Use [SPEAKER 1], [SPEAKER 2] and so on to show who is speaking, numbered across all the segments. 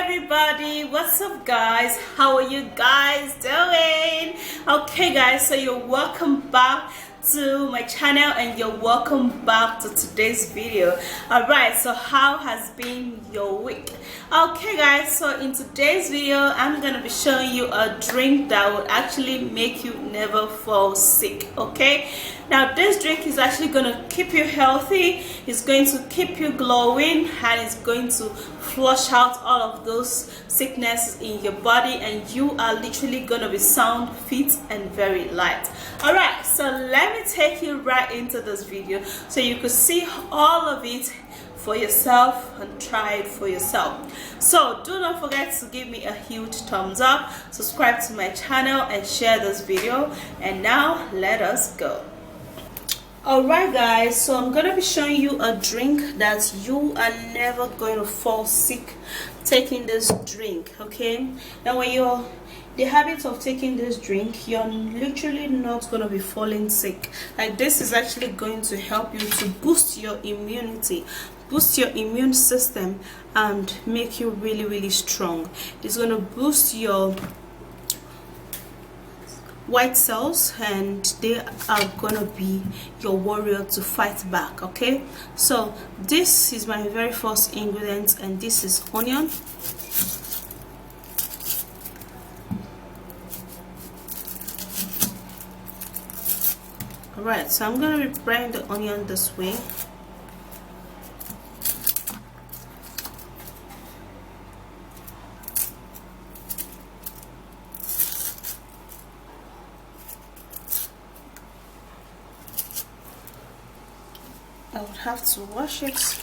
[SPEAKER 1] everybody, what's up guys? How are you guys doing? Okay guys, so you're welcome back to my channel and you're welcome back to today's video. All right, so how has been your week? Okay guys, so in today's video I'm gonna be showing you a drink that will actually make you never fall sick. Okay, now this drink is actually gonna keep you healthy, it's going to keep you glowing, and it's going to flush out all of those sicknesses in your body, and you are literally gonna be sound, fit, and very light. All right, so let me take you right into this video so you could see all of it for yourself and try it for yourself. So do not forget to give me a huge thumbs up, subscribe to my channel, and share this video. And now let us go. Alright guys, so I'm gonna be showing you a drink that you are never going to fall sick taking this drink. Okay, now when you're the habit of taking this drink, you're literally not going to be falling sick. Like, this is actually going to help you to boost your immunity, boost your immune system, and make you really strong. It's going to boost your white cells, and they are gonna be your warrior to fight back. Okay, so this is my very first ingredient, and this is onion. Alright, so I'm gonna be frying the onion this way. I would have to wash it.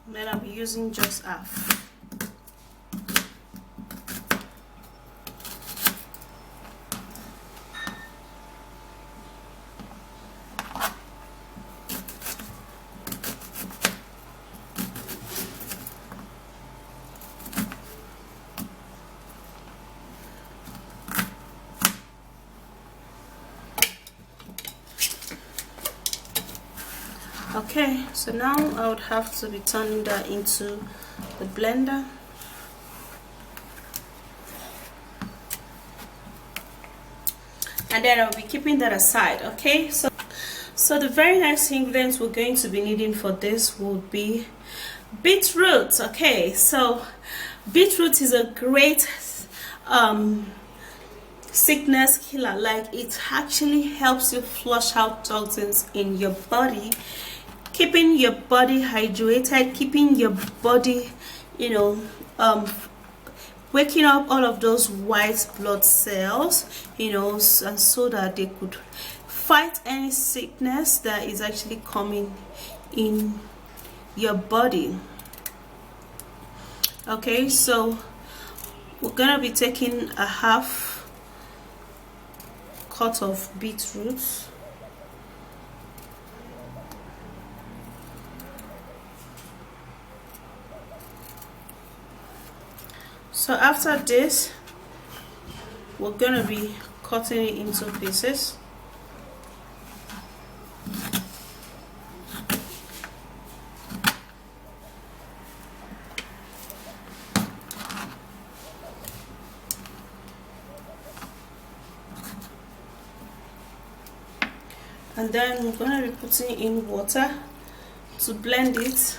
[SPEAKER 1] Then I'll be using just half. Okay, so now I would have to be turning that into the blender. And then I'll be keeping that aside. Okay, so the very next ingredients we're going to be needing for this will be beetroot. Okay, so beetroot is a great sickness killer. Like, it actually helps you flush out toxins in your body, keeping your body hydrated, keeping your body, you know, waking up all of those white blood cells, you know, and so that they could fight any sickness that is actually coming in your body. Okay, so we're gonna be taking a half cut of beetroot. So after this, we're gonna be cutting it into pieces. And then we're gonna be putting in water to blend it.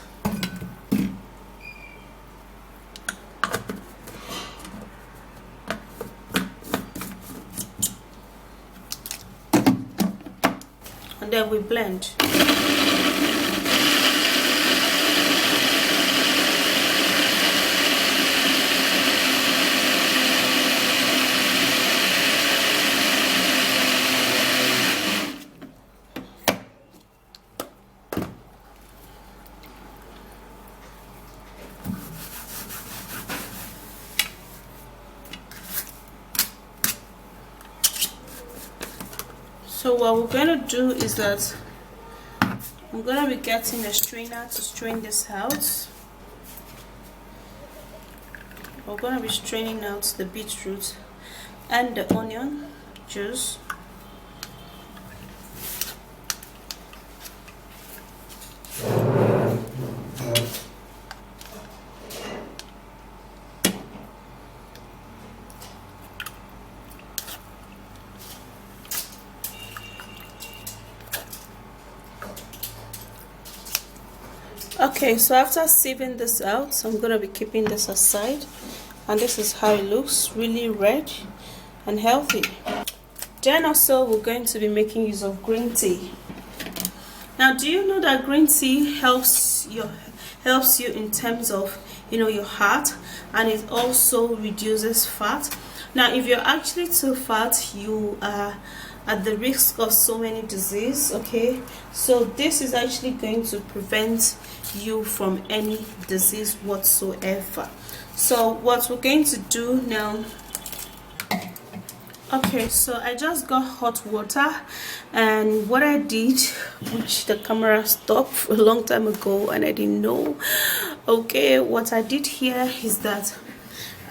[SPEAKER 1] And then we blend. So what we're going to do is that I'm going to be getting a strainer to strain this out. we're going to be straining out the beetroot and the onion juice. Okay, so after sieving this out, I'm going to be keeping this aside, and this is how it looks, really red and healthy. Then also we're going to be making use of green tea. Now, do you know that green tea helps you in terms of your heart, and it also reduces fat. Now, if you're actually too fat, you are at the risk of so many diseases. Okay, so this is actually going to prevent you from any disease whatsoever. So what we're going to do now, okay, so I just got hot water, and what I did, which the camera stopped a long time ago and I didn't know, okay, what I did here is that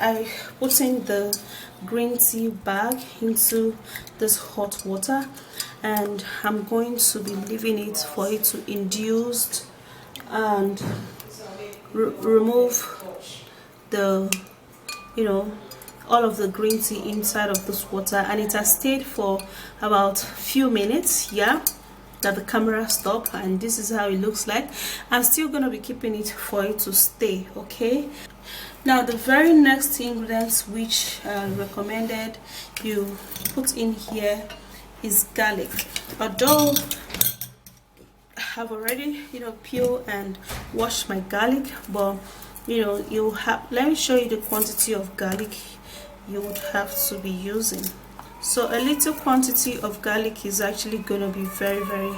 [SPEAKER 1] I put in the green tea bag into this hot water, and I'm going to be leaving it for it to induce and remove the all of the green tea inside of this water. And it has stayed for about a few minutes, yeah, that the camera stopped, and this is how it looks like. I'm still gonna be keeping it for it to stay. Okay, now the very next ingredients which recommended you put in here is garlic. Although I have already peeled and washed my garlic, but you have, let me show you the quantity of garlic you would have to be using. So a little quantity of garlic is actually going to be very, very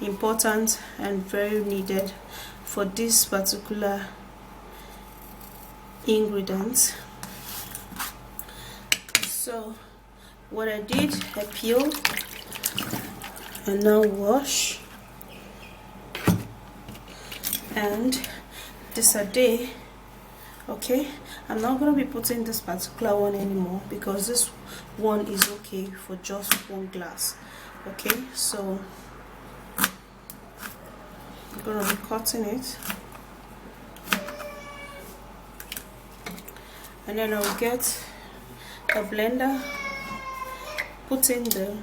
[SPEAKER 1] important and very needed for this particular ingredient. So what I did, I peeled and now wash, and disaday. Okay, I'm not going to be putting this particular one anymore because this one is okay for just 1 glass. Okay, so I'm going to be cutting it, and then I'll get a blender, put in the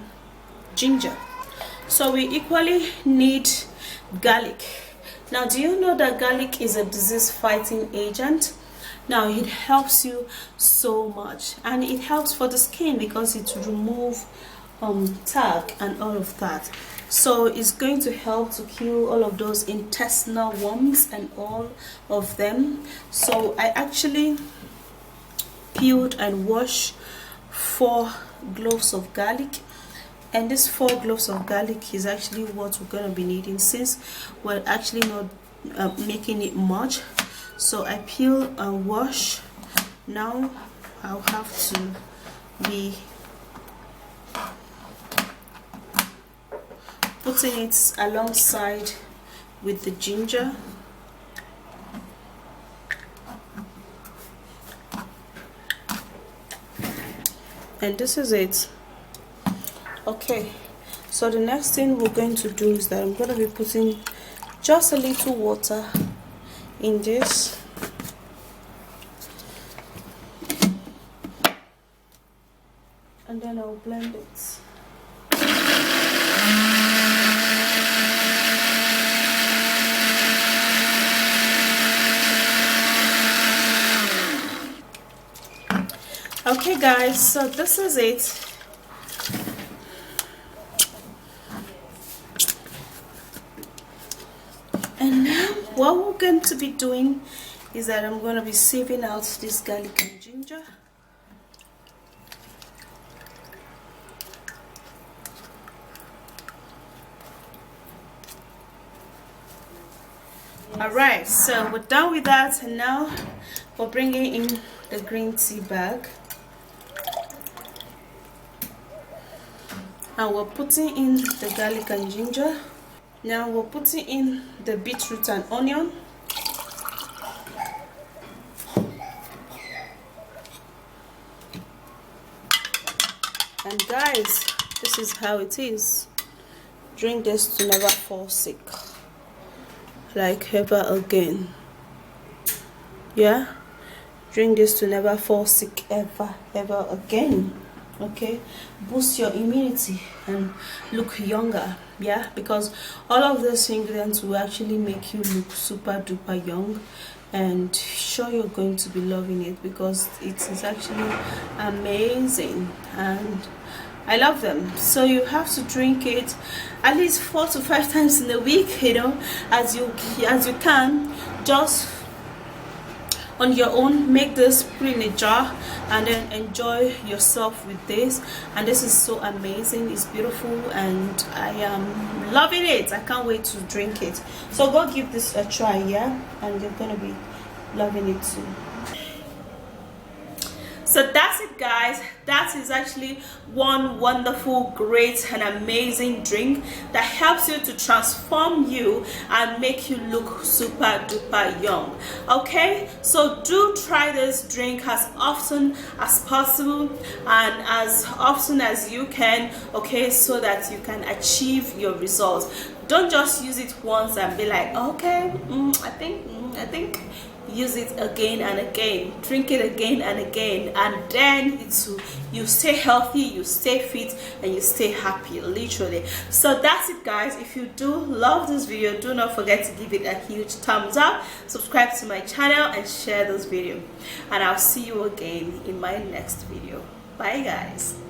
[SPEAKER 1] ginger. So we equally need garlic. Now, do you know that garlic is a disease fighting agent? Now, it helps you so much, and it helps for the skin because it removes tag and all of that. So it's going to help to kill all of those intestinal worms and all of them. So I actually peeled and washed 4 cloves of garlic, and this 4 cloves of garlic is actually what we're going to be needing, since we're actually not making it much. So I peel and wash. Now I'll have to be putting it alongside with the ginger. And this is it. Okay, so the next thing we're going to do is that I'm going to be putting just a little water in this, and then I'll blend it. Okay guys, so this is it. And now what we're going to be doing is that I'm going to be sieving out this garlic and ginger. Alright, so we're done with that, and now we're bringing in the green tea bag, and we're putting in the garlic and ginger. Now we're putting in the beetroot and onion, And guys, this is how it is. Drink this to never fall sick, like ever again. Yeah, drink this to never fall sick ever again. Okay, boost your immunity and look younger. Yeah, because all of these ingredients will actually make you look super duper young, and sure you're going to be loving it because it is actually amazing and I love them. So you have to drink it at least 4 to 5 times in a week, you know, as you can. Just on your own, make this, put in a jar, and then enjoy yourself with this. And this is so amazing, it's beautiful, and I am loving it. I can't wait to drink it. So go give this a try, yeah, and you're gonna be loving it too. So that's it, guys. That is actually one wonderful, great and amazing drink that helps you to transform you and make you look super duper young. Okay, so do try this drink as often as possible and as often as you can, okay, so that you can achieve your results. Don't just use it once and be like, okay, I think. Use it again and again, drink it again and again, and then you stay healthy, you stay fit, and you stay happy, literally. So that's it, guys. If you do love this video, do not forget to give it a huge thumbs up, subscribe to my channel, and share this video, and I'll see you again in my next video. Bye, guys.